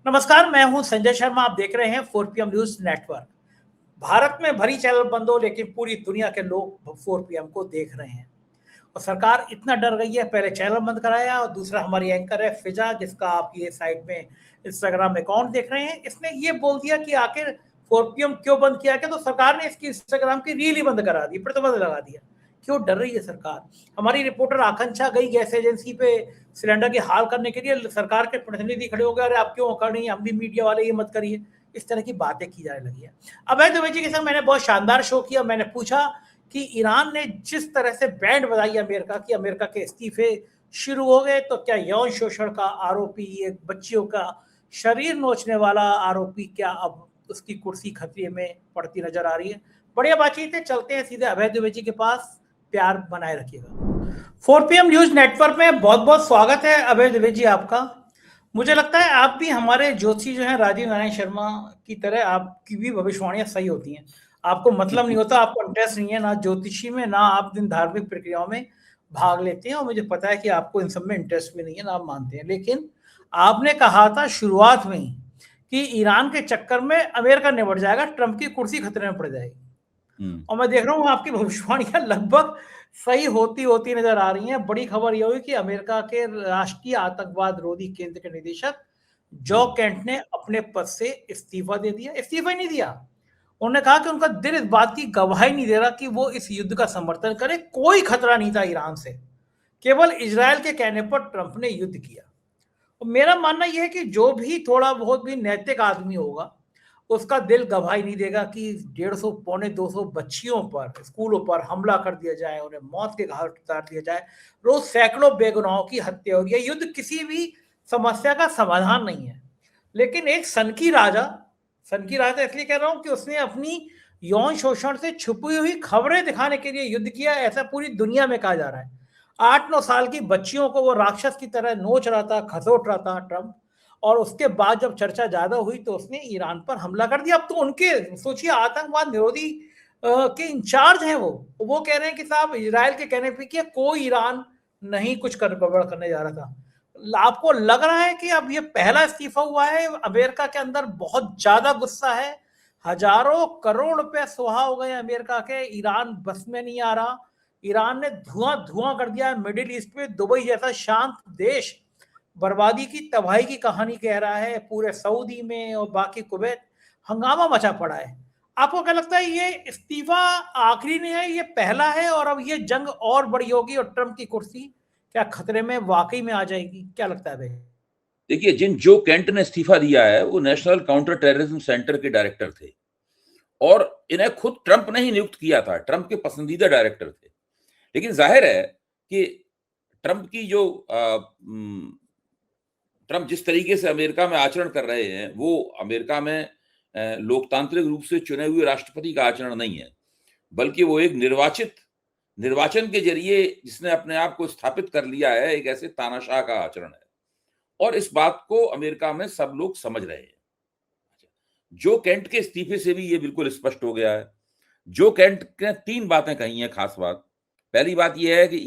नमस्कार, मैं हूं संजय शर्मा। आप देख रहे हैं 4 PM न्यूज नेटवर्क। भारत में भरी चैनल बंद हो, लेकिन पूरी दुनिया के लोग 4 PM को देख रहे हैं। और सरकार इतना डर गई है, पहले चैनल बंद कराया और दूसरा हमारी एंकर है फिजा, जिसका आप ये साइड में इंस्टाग्राम अकाउंट देख रहे हैं। इसने ये बोल दिया कि आखिर 4 PM क्यों बंद किया गया, तो सरकार ने इसकी इंस्टाग्राम की रील ही बंद करा दी, प्रतिबंध लगा दिया। क्यों डर रही है सरकार? हमारी रिपोर्टर आकांक्षा गई गैस एजेंसी पे सिलेंडर की हाल करने के लिए, सरकार के प्रतिनिधि खड़े हो गए, अरे आप क्यों कर रही हैं, हम भी मीडिया वाले ये मत करिए। इस तरह की बातें की जाने लगी है। अभय द्विवेदी के संग मैंने बहुत शानदार शो किया। मैंने पूछा कि ईरान ने जिस तरह से बैंड बजाई अमेरिका की, अमेरिका के इस्तीफे शुरू हो गए, तो क्या यौन शोषण का आरोपी, एक बच्चियों का शरीर नोचने वाला आरोपी, क्या अब उसकी कुर्सी खतरे में पड़ती नजर आ रही है? बढ़िया बातचीत है, चलते हैं सीधे अभय द्विवेदी के पास। प्यार बनाए रखिएगा। 4 PM न्यूज नेटवर्क में बहुत बहुत स्वागत है अभय द्विवेदी जी आपका। मुझे लगता है आप भी हमारे ज्योतिषी जो हैं राजीव नारायण शर्मा की तरह, आपकी भी भविष्यवाणियां सही होती हैं। आपको मतलब नहीं होता, आपको इंटरेस्ट नहीं है ना ज्योतिषी में, ना आप इन धार्मिक प्रक्रियाओं में भाग लेते हैं, और मुझे पता है कि आपको इन सब में इंटरेस्ट भी नहीं है, ना आप मानते हैं। लेकिन आपने कहा था शुरुआत में ही कि ईरान के चक्कर में अमेरिका निपट जाएगा, ट्रंप की कुर्सी खतरे में पड़ जाएगी। और मैं देख रहा हूँ आपकी भविष्यवाणियां लगभग सही होती होती नजर आ रही हैं। बड़ी खबर यह हुई कि अमेरिका के राष्ट्रीय आतंकवाद रोधी केंद्र के निदेशक जॉ केंट ने अपने पद से इस्तीफा दे दिया। इस्तीफा ही नहीं दिया, उन्होंने कहा कि उनका दिल इस बात की गवाही नहीं दे रहा कि वो इस युद्ध का समर्थन करे। कोई खतरा नहीं था ईरान से, केवल इजरायल के कहने पर ट्रंप ने युद्ध किया। और मेरा मानना यह है कि जो भी थोड़ा बहुत भी नैतिक आदमी होगा, उसका दिल गवाही नहीं देगा कि 150 पौने 200 बच्चियों पर, स्कूलों पर हमला कर दिया जाए, उन्हें मौत के घाट उतार दिया जाए। रोज सैकड़ों बेगुनाहों की हत्या हो रही है। युद्ध किसी भी समस्या का समाधान नहीं है। लेकिन एक सन की राजा इसलिए कह रहा हूं कि उसने अपनी यौन शोषण से छुपी हुई खबरें दिखाने के लिए युद्ध किया, ऐसा पूरी दुनिया में कहा जा रहा है। 8-9 साल की बच्चियों को वो राक्षस की तरह नोच रहा था, खसोट रहा था ट्रंप। और उसके बाद जब चर्चा ज्यादा हुई तो उसने ईरान पर हमला कर दिया। अब तो उनके सोचिए आतंकवाद निरोधी के इंचार्ज हैं वो कह रहे हैं कि साहब इजराइल के कहने पे कि कोई ईरान नहीं कुछ कर गड़बड़ करने जा रहा था। आपको लग रहा है कि अब ये पहला इस्तीफा हुआ है? अमेरिका के अंदर बहुत ज्यादा गुस्सा है, हजारों करोड़ रुपए सुहा हो गए अमेरिका के, ईरान बस में नहीं आ रहा। ईरान ने धुआं धुआं कर दिया है मिडिल ईस्ट में। दुबई जैसा शांत देश बर्बादी की तबाही की कहानी कह रहा है। पूरे सऊदी में और बाकी कुवैत हंगामा मचा पड़ा है। आपको क्या लगता है ये इस्तीफा आखिरी नहीं है, ये पहला है, और अब ये जंग और बड़ी होगी और ट्रंप की कुर्सी क्या खतरे में वाकई में आ जाएगी? क्या लगता है भाई? देखिए, जो केंट ने इस्तीफा दिया है वो नेशनल काउंटर टेररिज्म सेंटर के डायरेक्टर थे और इन्हें खुद ट्रंप ने ही नियुक्त किया था। ट्रंप के पसंदीदा डायरेक्टर थे। लेकिन जाहिर है कि ट्रंप की जो ट्रंप जिस तरीके से अमेरिका में आचरण कर रहे हैं वो अमेरिका में लोकतांत्रिक रूप से चुने हुए राष्ट्रपति का आचरण नहीं है, बल्कि वो एक निर्वाचन के जरिए जिसने अपने आप को स्थापित कर लिया है, एक ऐसे तानाशाह का आचरण है। और इस बात को अमेरिका में सब लोग समझ रहे हैं। जो केंट के इस्तीफे से भी ये बिल्कुल स्पष्ट हो गया है। जो केंट ने 3 बातें कही हैं खास बात। पहली बात यह है कि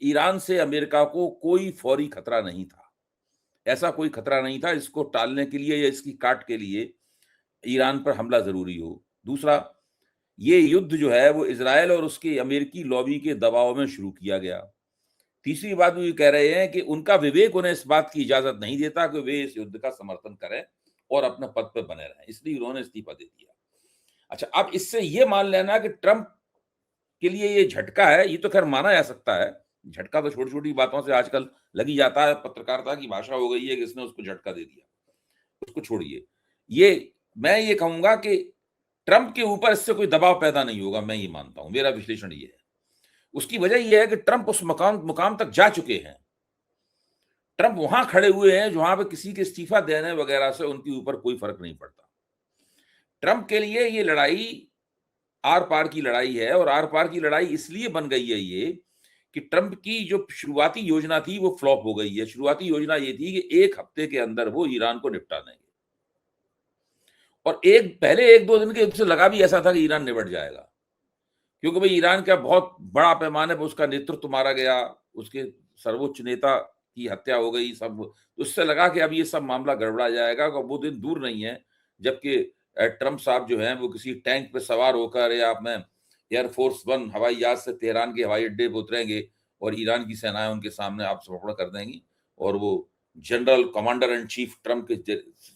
ईरान से अमेरिका को कोई फौरी खतरा नहीं था। ऐसा कोई खतरा नहीं था इसको टालने के लिए या इसकी काट के लिए ईरान पर हमला जरूरी हो। दूसरा, ये युद्ध जो है वो इजरायल और उसके अमेरिकी लॉबी के दबाव में शुरू किया गया। तीसरी बात वो ये कह रहे हैं कि उनका विवेक उन्हें इस बात की इजाजत नहीं देता कि वे इस युद्ध का समर्थन करें और अपने पद पर बने रहें, इसलिए उन्होंने इस्तीफा दे दिया। अच्छा, अब इससे ये मान लेना कि ट्रंप के लिए ये झटका है, ये तो खैर माना जा सकता है। झटका तो छोटी छोटी बातों से आजकल लगी जाता है। पत्रकारिता की भाषा हो गई है कि इसने उसको झटका दे दिया, उसको छोड़िए। मैं ये कहूंगा कि ट्रंप के ऊपर इससे कोई दबाव पैदा नहीं होगा, मैं ये मानता हूं, मेरा विश्लेषण ये है। उसकी वजह यह है कि ट्रंप उस मुकाम तक जा चुके हैं। ट्रंप वहां खड़े हुए हैं जहां पे किसी के इस्तीफा देने वगैरह से उनके ऊपर कोई फर्क नहीं पड़ता। ट्रंप के लिए ये लड़ाई आर पार की लड़ाई है, और आर पार की लड़ाई इसलिए बन गई है ये कि ट्रंप की जो शुरुआती योजना थी वो फ्लॉप हो गई है। शुरुआती योजना ये थी कि 1 हफ्ते के अंदर वो ईरान को निपटा देंगे, और पहले 1-2 दिन के युद्ध से लगा भी ऐसा था कि ईरान निपट जाएगा, क्योंकि भाई ईरान का बहुत बड़ा पैमाने पर उसका नेतृत्व मारा गया, उसके सर्वोच्च नेता की हत्या हो गई, सब उससे लगा कि अब ये सब मामला गड़बड़ा जाएगा और वो दिन दूर नहीं है जबकि ट्रंप साहब जो हैं वो किसी टैंक पे सवार होकर या अपने एयरफोर्स वन हवाई जहाज से तेहरान के हवाई अड्डे पे उतरेंगे और ईरान की सेनाएं उनके सामने आप समर्पण कर देंगी और वो general commander and chief Trump के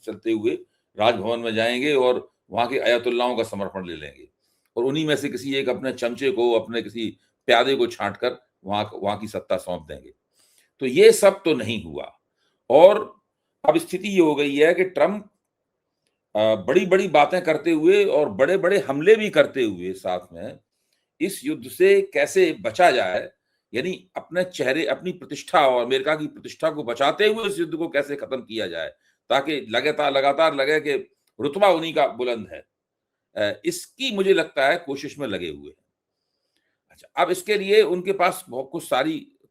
चलते हुए राजभवन में जाएंगे और वहां के अयतुल्लाहों का समर्पण ले लेंगे और उन्हीं में से किसी एक अपने चमचे को, अपने किसी प्यादे को छांट कर वहां की सत्ता सौंप देंगे। तो ये सब तो नहीं हुआ और अब स्थिति ये हो गई है कि ट्रंप बड़ी बड़ी बातें करते हुए और बड़े बड़े हमले भी करते हुए साथ में इस युद्ध से कैसे बचा जाए, यानी अपने चेहरे, अपनी प्रतिष्ठा और अमेरिका की प्रतिष्ठा को बचाते हुए इस युद्ध को कैसे खत्म किया जाए ताकि लगातार लगे कि रुतबा उन्हीं का बुलंद है, इसकी मुझे लगता है कोशिश में लगे हुए हैं। अच्छा, अब इसके लिए उनके पास बहुत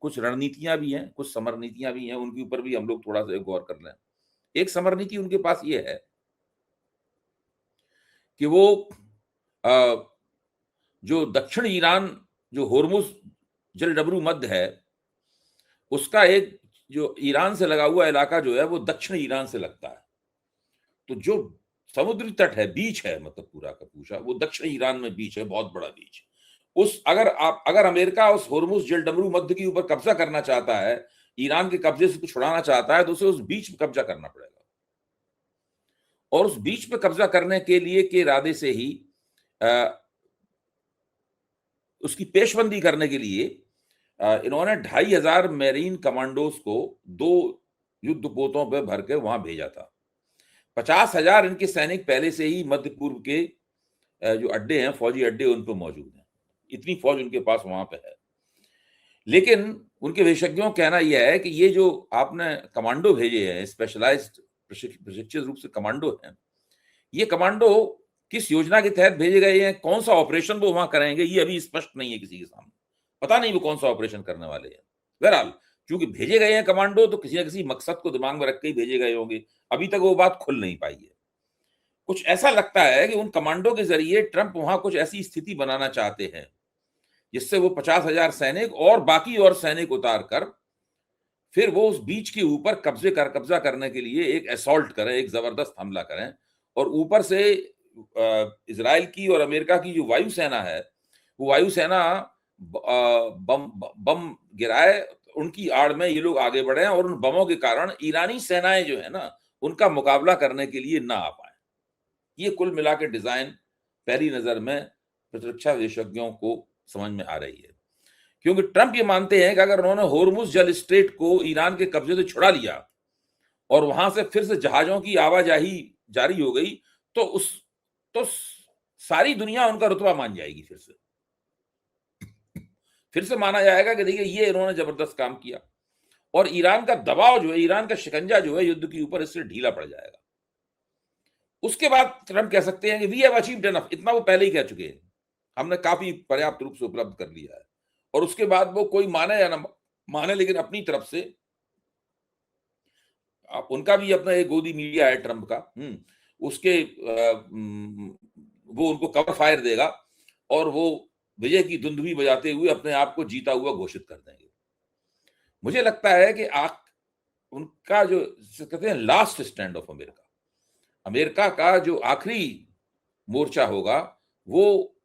कुछ रणनीतियां भी हैं, कुछ समर नीतियां भी हैं, उनके ऊपर भी हम लोग थोड़ा सा गौर कर लें। एक समर नीति उनके पास ये है कि वो जो दक्षिण ईरान, जो होर्मुज जलडमरू मध्य है, उसका एक जो ईरान से लगा हुआ इलाका जो है वो दक्षिण ईरान से लगता है। तो जो समुद्री तट है, बीच है, मतलब पूरा का पूरा वो दक्षिण ईरान में बीच है, बहुत बड़ा बीच। अगर अमेरिका उस होर्मुज जलडमरू मध्य के ऊपर कब्जा करना चाहता है, ईरान के कब्जे से छुड़ाना चाहता है, तो उसे उस बीच में कब्जा करना पड़ेगा और उस बीच पे कब्जा करने के लिए के इरादे से ही उसकी पेशबंदी करने के लिए इन्होंने 2500 मेरीन कमांडोज को 2 युद्ध पोतों पे भर के वहां भेजा था। 50,000 इनके सैनिक पहले से ही मध्य पूर्व के जो अड्डे हैं, फौजी अड्डे, उन पर मौजूद हैं। इतनी फौज उनके पास वहां पे है। लेकिन उनके विशेषज्ञों का कहना यह है कि ये जो आपने कमांडो भेजे हैं, स्पेशलाइज्ड प्रशिक्षित रूप से कमांडो हैं, ये कमांडो किस योजना के तहत भेजे गए हैं, कौन सा ऑपरेशन वो वहां करेंगे, ये अभी स्पष्ट नहीं है किसी के सामने। पता नहीं वो कौन सा ऑपरेशन करने वाले हैं। बहरहाल क्योंकि भेजे गए हैं कमांडो, तो किसी ना किसी मकसद को दिमाग में रख के ही भेजे गए होंगे। अभी तक वो बात खुल नहीं पाई है। कुछ ऐसा लगता है कि उन कमांडो के जरिए ट्रंप वहां कुछ ऐसी स्थिति बनाना चाहते हैं जिससे वो 50,000 सैनिक और बाकी और सैनिक उतार कर फिर वो उस बीच के ऊपर कब्जा करने के लिए एक असॉल्ट करें, एक जबरदस्त हमला करें और ऊपर से इजराइल की और अमेरिका की जो वायुसेना है, वो वायुसेना बम गिराए, उनकी आड़ में ये लोग आगे बढ़े और उन बमों के कारण ईरानी सेनाएं जो है ना, उनका मुकाबला करने के लिए ना आ पाए। ये कुल मिला के डिजाइन पहली नजर में प्रतिरक्षा विशेषज्ञों को समझ में आ रही है, क्योंकि ट्रंप ये मानते हैं कि अगर उन्होंने होर्मुज जल स्ट्रेट को ईरान के कब्जे से छुड़ा लिया और वहां से फिर से जहाजों की आवाजाही जारी हो गई तो सारी दुनिया उनका रुतबा मान जाएगी। फिर से माना जाएगा कि देखिए ये इन्होंने जबरदस्त काम किया और ईरान का दबाव जो है, ईरान का शिकंजा जो है युद्ध के ऊपर, इससे ढीला पड़ जाएगा। उसके बाद ट्रंप कह सकते हैं कि वी हैव अचीव्ड एनफ, इतना वो पहले ही कह चुके हैं, हमने काफी पर्याप्त रूप से उपलब्ध कर लिया है। और उसके बाद वो कोई माने या ना माने, लेकिन अपनी तरफ से उनका भी अपना एक गोदी मीडिया है ट्रंप का, उसके वो उनको कवर फायर देगा और वो विजय की धुंधुवी बजाते हुए अपने आप को जीता हुआ घोषित कर देंगे। मुझे लगता है कि उनका जो कहते हैं लास्ट स्टैंड ऑफ अमेरिका का जो आखिरी मोर्चा होगा, वो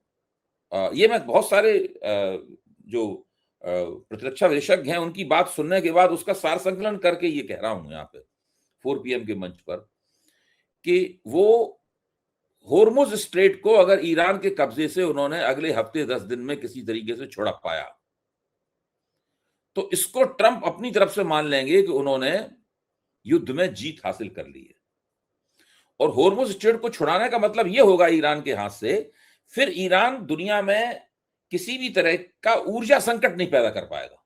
ये मैं बहुत सारे जो प्रतिरक्षा विशेषज्ञ हैं उनकी बात सुनने के बाद उसका सार संकलन करके ये कह रहा हूं यहाँ पे 4 PM के मंच पर कि वो होर्मुज स्ट्रेट को अगर ईरान के कब्जे से उन्होंने अगले हफ्ते 10 दिन में किसी तरीके से छुड़ा पाया, तो इसको ट्रंप अपनी तरफ से मान लेंगे कि उन्होंने युद्ध में जीत हासिल कर ली है। और होर्मुज स्ट्रेट को छुड़ाने का मतलब यह होगा ईरान के हाथ से, फिर ईरान दुनिया में किसी भी तरह का ऊर्जा संकट नहीं पैदा कर पाएगा,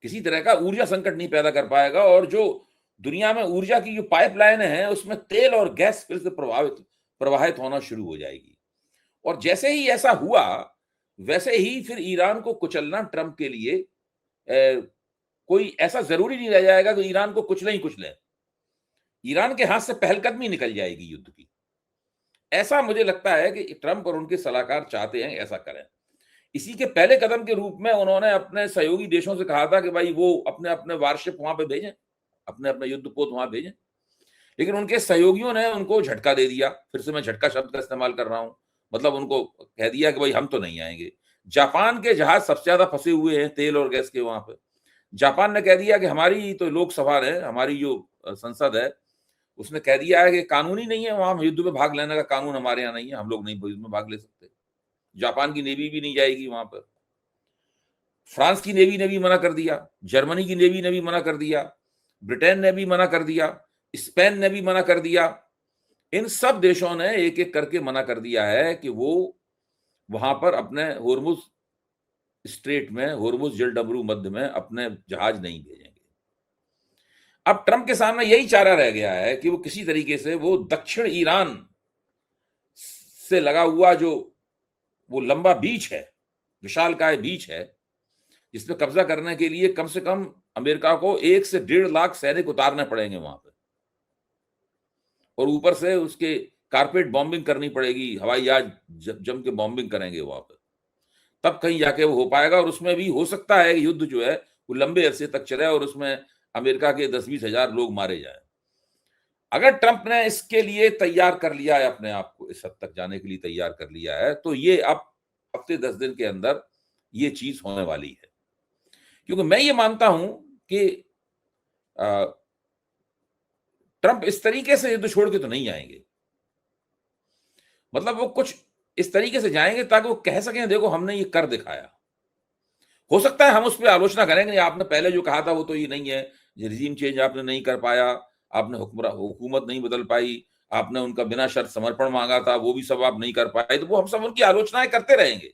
किसी तरह का ऊर्जा संकट नहीं पैदा कर पाएगा। और जो दुनिया में ऊर्जा की जो पाइपलाइन है उसमें तेल और गैस फिर से प्रवाहित होना शुरू हो जाएगी। और जैसे ही ऐसा हुआ वैसे ही फिर ईरान को कुचलना ट्रंप के लिए कोई ऐसा जरूरी नहीं रह जाएगा कि ईरान को कुचले ही कुचले, ईरान के हाथ से पहलकदमी निकल जाएगी युद्ध की। ऐसा मुझे लगता है कि ट्रंप और उनके सलाहकार चाहते हैं ऐसा करें। इसी के पहले कदम के रूप में उन्होंने अपने सहयोगी देशों से कहा था कि भाई वो अपने अपने वारशिप वहां पे भेजें, अपने अपने युद्धपोत वहां भेजें, लेकिन उनके सहयोगियों ने उनको झटका दे दिया। फिर से मैं झटका शब्द का इस्तेमाल कर रहा हूं, मतलब उनको कह दिया कि भाई हम तो नहीं आएंगे। जापान के जहाज सबसे ज्यादा फंसे हुए हैं तेल और गैस के वहां पे। जापान ने कह दिया कि हमारी तो लोकसभा है, हमारी जो संसद है, उसने कह दिया है कि कानून ही नहीं है वहां युद्ध में भाग लेने का, कानून हमारे यहाँ नहीं है, हम लोग नहीं युद्ध में भाग ले सकते। जापान की नेवी भी नहीं जाएगी वहां पर। फ्रांस की नेवी ने भी मना कर दिया, जर्मनी की नेवी ने भी मना कर दिया, ब्रिटेन ने भी मना कर दिया, स्पेन ने भी मना कर दिया। इन सब देशों ने एक एक करके मना कर दिया है कि वो वहां पर अपने होर्मुज स्ट्रेट में, होर्मुज जलडमरू मध्य में अपने जहाज नहीं भेजेंगे। अब ट्रंप के सामने यही चारा रह गया है कि वो किसी तरीके से वो दक्षिण ईरान से लगा हुआ जो वो लंबा बीच है, विशालकाय बीच है, जिसमें कब्जा करने के लिए कम से कम अमेरिका को 1 से 1.5 लाख सैनिक उतारने पड़ेंगे वहां पे, और ऊपर से उसके कारपेट बॉम्बिंग करनी पड़ेगी, हवाई जहाज जम के बॉम्बिंग करेंगे वहां पे, तब कहीं जाके वो हो पाएगा। और उसमें भी हो सकता है युद्ध जो है वो लंबे अरसे तक चले और उसमें अमेरिका के 10-20 हजार लोग मारे जाए। अगर ट्रंप ने इसके लिए तैयार कर लिया है अपने आप को, इस हद तक जाने के लिए तैयार कर लिया है, तो ये अब हफ्ते 10 दिन के अंदर ये चीज होने वाली है। क्योंकि मैं ये मानता हूं कि ट्रंप इस तरीके से युद्ध छोड़ के तो नहीं आएंगे, मतलब वो कुछ इस तरीके से जाएंगे ताकि वो कह सकें देखो हमने ये कर दिखाया। हो सकता है हम उस पर आलोचना करेंगे, आपने पहले जो कहा था वो तो ये नहीं है, रिजीम चेंज आपने नहीं कर पाया, आपने हुकूमत नहीं बदल पाई, आपने उनका बिना शर्त समर्पण मांगा था, वो भी सब आप नहीं कर पाए, तो वो हम सब उनकी आलोचनाएं करते रहेंगे।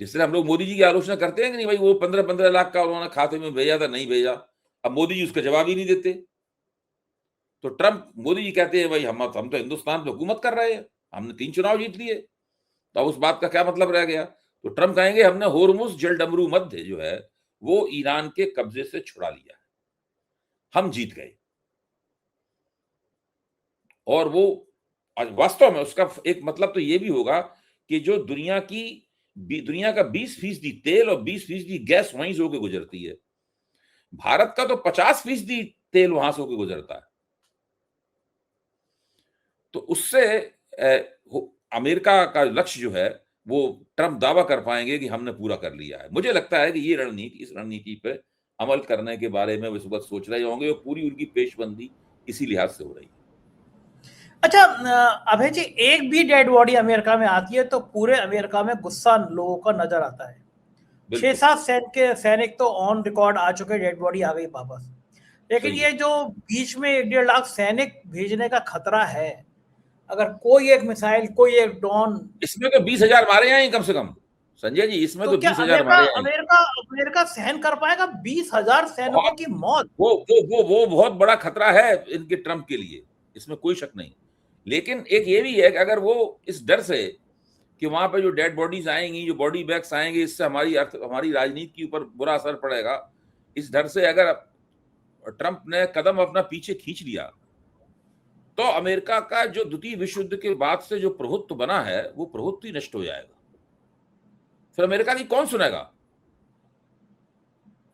जिस तरह हम लोग मोदी जी की आलोचना करते हैं कि नहीं भाई वो 15-15 लाख का उन्होंने खाते में भेजा था, नहीं भेजा, अब मोदी जी उसका जवाब ही नहीं देते। तो ट्रंप, मोदी जी कहते हैं भाई हम तो हिंदुस्तान पे हुकूमत कर रहे हैं, हमने 3 चुनाव जीत लिए, तो अब उस बात का क्या मतलब रह गया। तो ट्रंप कहेंगे हमने होर्मुज जलडमरू मध्य जो है वो ईरान के कब्जे से छुड़ा लिया, हम जीत गए। और वो वास्तव में उसका एक मतलब तो ये भी होगा कि जो दुनिया का 20% तेल और 20% गैस वहीं से होकर गुजरती है, भारत का तो 50% तेल वहां से होकर गुजरता है। तो उससे अमेरिका का लक्ष्य जो है वो ट्रंप दावा कर पाएंगे कि हमने पूरा कर लिया है। मुझे लगता है कि ये रणनीति, इस रणनीति पे अमल करने के बारे में वो इस वक्त सोच रहे होंगे और पूरी उनकी पेशबंदी इसी लिहाज से हो रही है। अच्छा अभय जी, एक भी डेड बॉडी अमेरिका में आती है तो पूरे अमेरिका में गुस्सा लोगों का नजर आता है। 6-7 सैनिक तो ऑन रिकॉर्ड आ चुके, डेड बॉडी आ गई वापस, लेकिन ये जो बीच में 1-1.5 लाख सैनिक भेजने का खतरा है, अगर कोई एक मिसाइल, कोई एक ड्रोन, इसमें तो 20,000 मारे जाएंगे कम से कम संजय जी, इसमें तो 20,000 मारे जाएंगे। अमेरिका सहन कर पाएगा 20,000 सैनिकों की मौत? वो बहुत बड़ा खतरा है इनके ट्रंप के लिए, इसमें कोई शक नहीं। लेकिन एक ये भी है कि अगर वो इस डर से कि वहां पे जो डेड बॉडीज आएंगी, जो बॉडी बैग्स आएंगे, इससे हमारी राजनीति के ऊपर बुरा असर पड़ेगा, इस डर से अगर ट्रंप ने कदम अपना पीछे खींच लिया तो अमेरिका का जो द्वितीय विश्व युद्ध के बाद से जो प्रभुत्व बना है वो प्रभुत्व ही नष्ट हो जाएगा। फिर अमेरिका की कौन सुनेगा?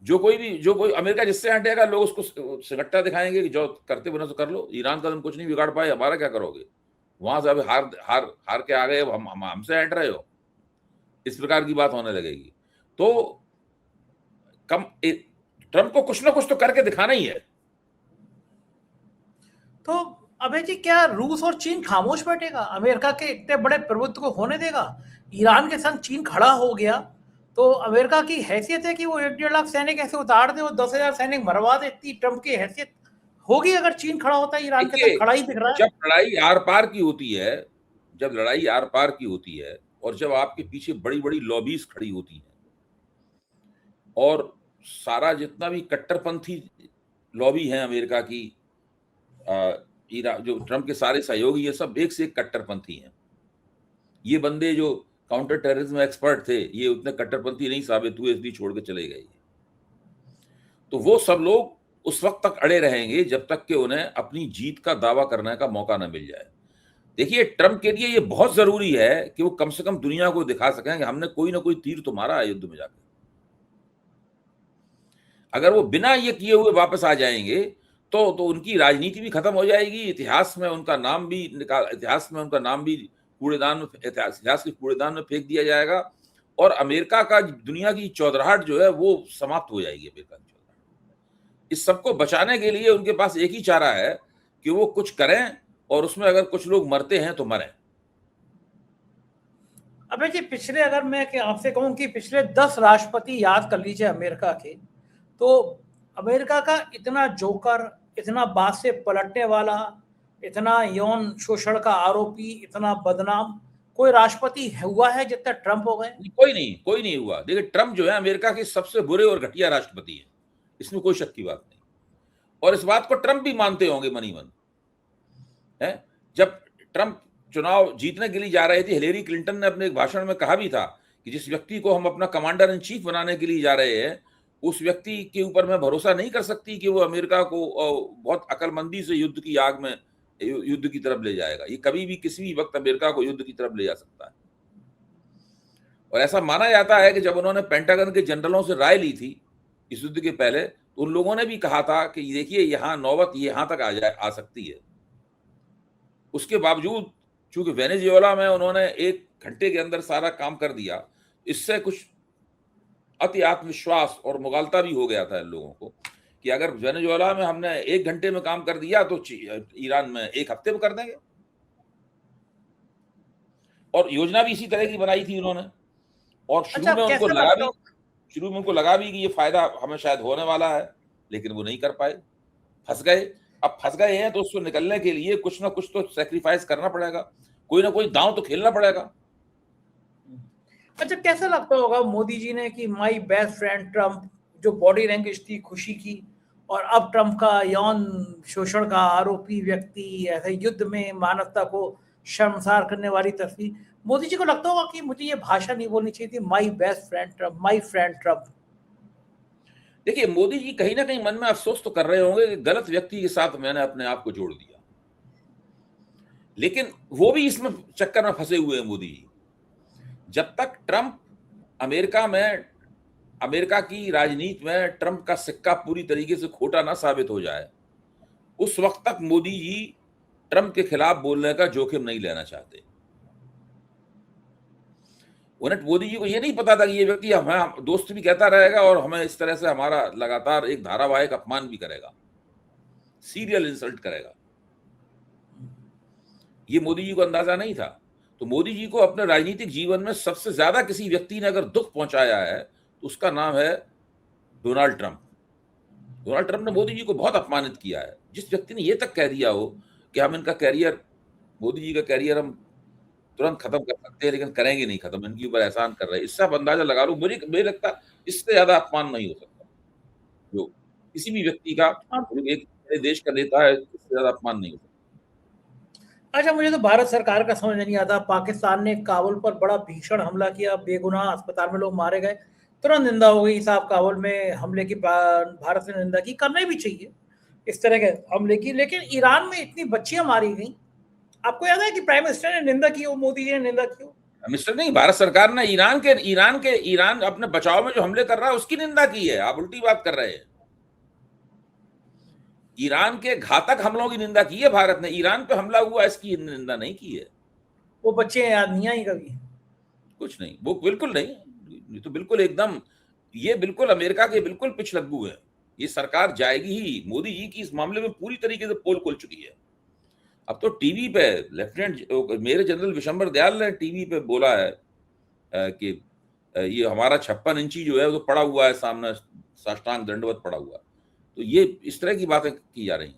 जो कोई अमेरिका जिससे हटेगा लोग उसको सिगट्टा दिखाएंगे कि जो करते बना तो कर लो, ईरान का तुम कुछ नहीं बिगाड़ पाए, हमारा क्या करोगे, वहां से अभी हार के आ गए, हमसे हट रहे हो, इस प्रकार की बात होने लगेगी। तो ट्रंप को कुछ ना कुछ तो करके दिखाना ही है। तो अभय जी, क्या रूस और चीन खामोश बैठेगा? अमेरिका के इतने बड़े प्रभुत्व को होने देगा? ईरान के संग चीन खड़ा हो गया तो अमेरिका की हैसियत है कि वो 1-1.5 लाख सैनिक ऐसे उतार दे, वो 10,000 सैनिक मरवा दे, इतनी ट्रंप की हैसियत होगी अगर चीन खड़ा होता है? ईरान के संग खड़ा ही दिख रहा है। जब लड़ाई आर पार की होती है, जब लड़ाई आर पार की होती है और जब आपके पीछे बड़ी बड़ी लॉबीज खड़ी होती हैं और सारा जितना भी कट्टरपंथी लॉबी है अमेरिका की, जो ट्रंप के सारे सहयोगी ये सब एक से एक कट्टरपंथी हैं। ये बंदे जो काउंटर टेररिज्म एक्सपर्ट थे ये उतने कट्टरपंथी नहीं साबित हुए, इसलिए छोड़ के चले गए। तो वो सब लोग उस वक्त तक अड़े रहेंगे जब तक कि उन्हें अपनी जीत का दावा करने का मौका न मिल जाए। देखिए, ट्रंप के लिए ये बहुत जरूरी है कि वो कम से कम दुनिया को दिखा सकें कि हमने कोई ना कोई तीर तो मारा है युद्ध में जाकर। अगर वो बिना ये किए हुए वापस आ जाएंगे तो उनकी राजनीति भी खत्म हो जाएगी, इतिहास में उनका नाम भी कूड़ेदान में, इतिहास के कूड़ेदान में फेंक दिया जाएगा, और अमेरिका का दुनिया की चौधराहट जो है वो समाप्त हो जाएगी। अमेरिका की चौधराहट, इस सबको बचाने के लिए उनके पास एक ही चारा है कि वो कुछ करें, और उसमें अगर कुछ लोग मरते हैं तो मरें। अबे जी, पिछले अगर मैं आपसे कहूं कि पिछले 10 राष्ट्रपति याद कर लीजिए अमेरिका के, तो अमेरिका का इतना जोकर, इतना बात से पलटने वाला, इतना यौन शोषण का आरोपी, इतना बदनाम कोई राष्ट्रपति हुआ है जितना ट्रंप हो गए? कोई नहीं हुआ। देखिए, ट्रंप जो है अमेरिका के सबसे बुरे और घटिया राष्ट्रपति है, इसमें कोई शक की बात नहीं, और इस बात को ट्रंप भी मानते होंगे मनी मन है। जब ट्रंप चुनाव जीतने के लिए जा रहे थे, हिलेरी क्लिंटन ने अपने एक भाषण में कहा भी था कि जिस व्यक्ति को हम अपना कमांडर इन चीफ बनाने के लिए जा रहे हैं, उस व्यक्ति के ऊपर मैं भरोसा नहीं कर सकती कि वो अमेरिका को बहुत अकलमंदी से युद्ध की तरफ ले जाएगा। ये कभी भी किसी भी वक्त अमेरिका को युद्ध की तरफ ले जा सकता है। और ऐसा माना जाता है कि जब उन्होंने पेंटागन के जनरलों से राय ली थी इस युद्ध के पहले, तो उन लोगों ने भी कहा था कि देखिए, यहाँ नौबत यहाँ तक आ सकती है। उसके बावजूद चूंकि वेनेजुएला में उन्होंने 1 घंटे के अंदर सारा काम कर दिया, इससे कुछ अति आत्मविश्वास और मुगालता भी हो गया था इन लोगों को कि अगर वेनेजुएला में हमने 1 घंटे में काम कर दिया तो ईरान में 1 हफ्ते में कर देंगे। और योजना भी इसी तरह की बनाई थी उन्होंने, और शुरू में उनको लगा भी कि ये फायदा हमें शायद होने वाला है, लेकिन वो नहीं कर पाए, फंस गए। अब फंस गए हैं तो उसको निकलने के लिए कुछ ना कुछ तो सैक्रिफाइस करना पड़ेगा, कोई ना कोई दांव तो खेलना पड़ेगा। अच्छा, कैसा लगता होगा मोदी जी ने कि माई बेस्ट फ्रेंड ट्रंप, जो बॉडी लैंग्वेज थी खुशी की, और अब ट्रंप का यौन शोषण का आरोपी व्यक्ति, ऐसे युद्ध में मानवता को शर्मसार करने वाली तस्वीर। मोदी जी को लगता होगा कि मुझे ये भाषा नहीं बोलनी चाहिए थी, my best friend Trump, my friend Trump. देखिए, मोदी जी कहीं ना कहीं मन में अफसोस तो कर रहे होंगे कि गलत व्यक्ति के साथ मैंने अपने आप को जोड़ दिया, लेकिन वो भी इसमें चक्कर में फंसे हुए हैं मोदी जी। जब तक ट्रंप अमेरिका की राजनीति में ट्रंप का सिक्का पूरी तरीके से खोटा ना साबित हो जाए, उस वक्त तक मोदी जी ट्रंप के खिलाफ बोलने का जोखिम नहीं लेना चाहते। उन्हें, मोदी जी को ये नहीं पता था कि ये व्यक्ति हमें दोस्त भी कहता रहेगा और हमें इस तरह से हमारा लगातार एक धारावाहिक अपमान भी करेगा, सीरियल इंसल्ट करेगा। ये मोदी जी को अंदाजा नहीं था। तो मोदी जी को अपने राजनीतिक जीवन में सबसे ज्यादा किसी व्यक्ति ने अगर दुख पहुंचाया है तो उसका नाम है डोनाल्ड ट्रंप। डोनाल्ड ट्रंप ने मोदी जी को बहुत अपमानित किया है। जिस व्यक्ति ने ये तक कह दिया हो कि हम इनका कैरियर, मोदी जी का कैरियर हम तुरंत खत्म कर सकते हैं, लेकिन करेंगे नहीं खत्म, इनके ऊपर एहसान कर रहे हैं, इससे आप अंदाजा लगा लो। मुझे लगता इससे ज्यादा अपमान नहीं हो सकता जो किसी भी व्यक्ति का, एक देश का नेता है, इससे ज्यादा अपमान नहीं हो सकता। अच्छा, मुझे तो भारत सरकार का समझ नहीं आता। पाकिस्तान ने काबुल पर बड़ा भीषण हमला किया, बेगुनाह अस्पताल में लोग मारे गए, तुरंत निंदा हो गई साहब काबुल में हमले की, भारत ने निंदा की, करना भी चाहिए इस तरह के हमले की। लेकिन ईरान में इतनी बच्चियां मारी गई, आपको याद है कि प्राइम मिनिस्टर ने निंदा की हो, मोदी जी ने निंदा की हो? मिस्टर नहीं, भारत सरकार ने ईरान अपने बचाव में जो हमले कर रहा है उसकी निंदा की है। आप उल्टी बात कर रहे हैं। ईरान के घातक हमलों की निंदा की है भारत ने, ईरान पे हमला हुआ इसकी निंदा नहीं की है। वो बच्चे याद नहीं आई कभी? कुछ नहीं, वो बिल्कुल नहीं, ये तो बिल्कुल एकदम, ये बिल्कुल अमेरिका के बिल्कुल पिछलग्गू है। ये सरकार जाएगी ही, मोदी जी की इस मामले में पूरी तरीके से पोल खुल चुकी है। अब तो टीवी पे lieutenant major general Vishambar Dayal ने टीवी पे बोला है कि ये हमारा 56 इंची जो है वो पड़ा हुआ है सामने, साष्टांग दंडवत पड़ा हुआ। तो ये इस तरह की बातें की जा रही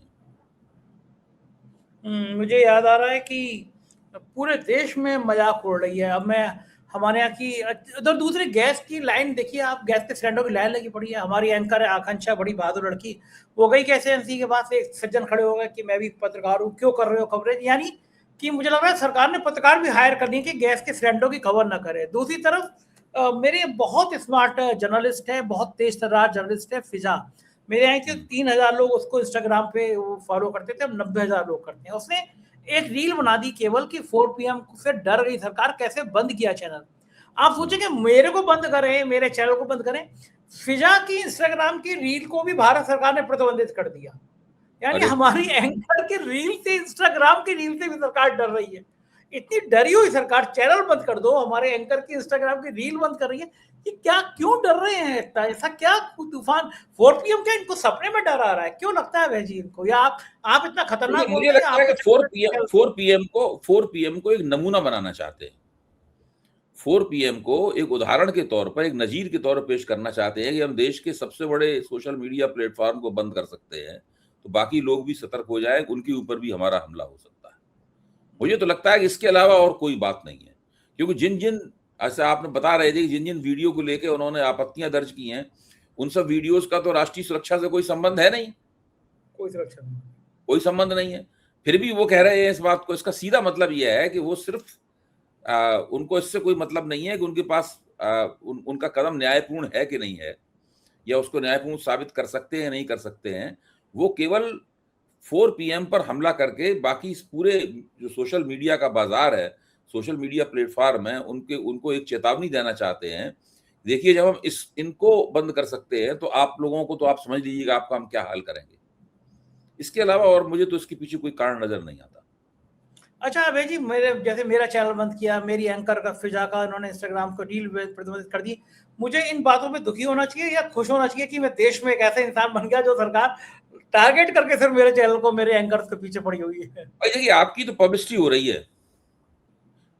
हैं। मुझे याद आ रहा है कि पूरे देश में मजाक उड़ रही है। अब मैं हमारे यहाँ की उधर दूसरी गैस की लाइन देखिए आप, गैस के सिलेंडर की लाइन लगी पड़ी है। हमारी एंकर है आकांक्षा, बड़ी बहादुर लड़की, वो गई कैसे एनसी के पास, एक सज्जन खड़े हो गए कि मैं भी पत्रकार हूँ, क्यों कर रहे हो कवरेज। यानी कि मुझे लग रहा है सरकार ने पत्रकार भी हायर करनी है कि गैस के सिलेंडर की खबर ना करे। दूसरी तरफ मेरे बहुत स्मार्ट जर्नलिस्ट है, बहुत तेज तर्रार जर्नलिस्ट है फिजा, मेरे यहाँ के 3000 लोग उसको इंस्टाग्राम पे फॉलो करते थे, अब 90,000 लोग करते हैं। उसने एक रील बना दी केवल कि 4 पीएम से डर गई सरकार, कैसे बंद किया चैनल। आप सोचेंगे मेरे को बंद करें, मेरे चैनल को बंद करें, फिजा की इंस्टाग्राम की रील को भी भारत सरकार ने प्रतिबंधित कर दिया। यानी हमारी एंकर की रील से, इंस्टाग्राम की रील से भी सरकार डर रही है। इतनी डरी हुई सरकार, चैनल बंद कर दो, हमारे एंकर की इंस्टाग्राम की रील बंद कर रही है। ये क्या, क्यों डर रहे हैं इतना? ऐसा क्या तूफान 4 पीएम क्या इनको सपने में डर आ रहा है? क्यों लगता है भाई जी इनको? या आप इतना खतरनाक मुझे लगता है कि 4 पीएम को एक नमूना बनाना चाहते हैं। 4 पीएम को एक उदाहरण के तौर पर, एक नजीर के तौर पर पेश करना चाहते हैं कि हम देश के सबसे बड़े सोशल मीडिया प्लेटफॉर्म को बंद कर सकते हैं, तो बाकी लोग भी सतर्क हो जाए, उनके ऊपर भी हमारा हमला हो सकता है। मुझे तो लगता है कि इसके अलावा और कोई बात नहीं है, क्योंकि जिन जिन, ऐसा आपने बता रहे थे कि जिन जिन वीडियो को लेकर उन्होंने आपत्तियां दर्ज की हैं, उन सब वीडियोस का तो राष्ट्रीय सुरक्षा से कोई संबंध है नहीं, कोई सुरक्षा नहीं, कोई संबंध नहीं है। फिर भी वो कह रहे हैं इस बात को। इसका सीधा मतलब यह है कि वो सिर्फ उनको इससे कोई मतलब नहीं है कि उनके पास उनका कदम न्यायपूर्ण है कि नहीं है, या उसको न्यायपूर्ण साबित कर सकते हैं नहीं कर सकते हैं। वो केवल 4 पीएम पर हमला करके बाकी इस पूरे जो सोशल मीडिया का बाजार है, सोशल मीडिया प्लेटफॉर्म है, उनको एक चेतावनी देना चाहते हैं। देखिए, जब हम इनको बंद कर सकते हैं तो आप लोगों को, तो आप समझ लीजिएगा आपका हम क्या हाल करेंगे। इसके अलावा और मुझे तो इसके पीछे कोई कारण नजर नहीं आता। अच्छा अभय जी, मेरा चैनल बंद किया, मेरी एंकर का, फिजा का, इन्होंने इंस्टाग्राम को रील प्रतिबंधित कर दी, मुझे इन बातों पे दुखी होना चाहिए या खुश होना चाहिए कि मैं देश में एक ऐसा इंसान बन गया जो सरकार टारगेट करके सिर्फ मेरे चैनल को, मेरे एंकर्स के पीछे पड़ी हुई है? भाई देखिए, आपकी तो पब्लिसिटी हो रही है,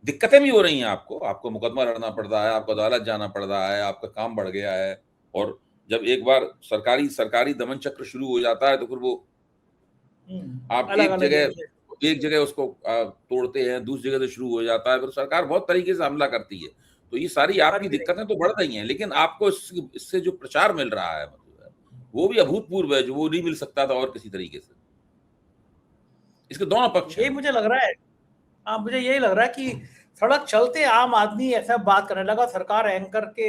दिक्कतें भी हो रही हैं। आपको मुकदमा लड़ना पड़ रहा है, आपको अदालत जाना पड़ रहा है, आपका काम बढ़ गया है। और जब एक बार सरकारी दमन चक्र शुरू हो जाता है तो फिर वो आप एक जगह उसको तोड़ते हैं, दूसरी जगह से शुरू हो जाता है, फिर सरकार बहुत तरीके से हमला करती है। तो ये सारी आपकी दिक्कतें तो बढ़ रही हैं, लेकिन आपको इससे जो प्रचार मिल रहा है वो भी अभूतपूर्व है, जो वो नहीं मिल सकता था और किसी तरीके से। इसके दोनों पक्ष हैं। मुझे लग रहा है, मुझे यही लग रहा है कि सड़क चलते आम आदमी ऐसा बात करने लगा, सरकार एंकर के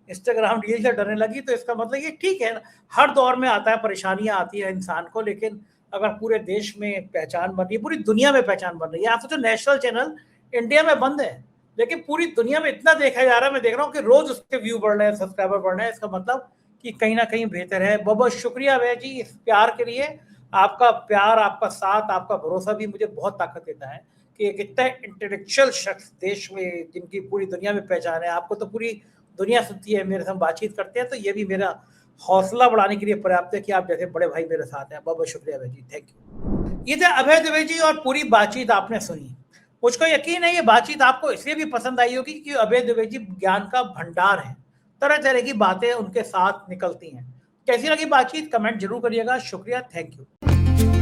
इंस्टाग्राम रील से डरने लगी, तो इसका मतलब ये ठीक है, हर दौर में आता है, परेशानियां आती है इंसान को, लेकिन अगर पूरे देश में पहचान बन रही है, पूरी दुनिया में पहचान बन रही है। आप सोचो नेशनल चैनल इंडिया में बंद है, लेकिन पूरी दुनिया में इतना देखा जा रहा है, मैं देख रहा हूँ कि रोज उसके व्यू बढ़ रहे हैं, सब्सक्राइबर बढ़ रहे हैं। इसका मतलब कि कहीं ना कहीं बेहतर है। बहुत बहुत शुक्रिया भैया जी इस प्यार के लिए। आपका प्यार, आपका साथ, आपका भरोसा भी मुझे बहुत ताकत देता है कि एक इतना इंटेलेक्चुअल शख्स देश में, जिनकी पूरी दुनिया में पहचान है, आपको तो पूरी दुनिया सुनती है, मेरे साथ बातचीत करते हैं, तो ये भी मेरा हौसला बढ़ाने के लिए पर्याप्त है कि आप जैसे बड़े भाई मेरे साथ हैं। बहुत बहुत शुक्रिया अभय जी, थैंक यू। ये थे अभय दुबे जी और पूरी बातचीत आपने सुनी। मुझको यकीन है ये बातचीत आपको इसलिए भी पसंद आई होगी कि अभय दुबे जी ज्ञान का भंडार है, तरह तरह की बातें उनके साथ निकलती हैं। कैसी लगी बातचीत कमेंट जरूर करिएगा। शुक्रिया, थैंक यू।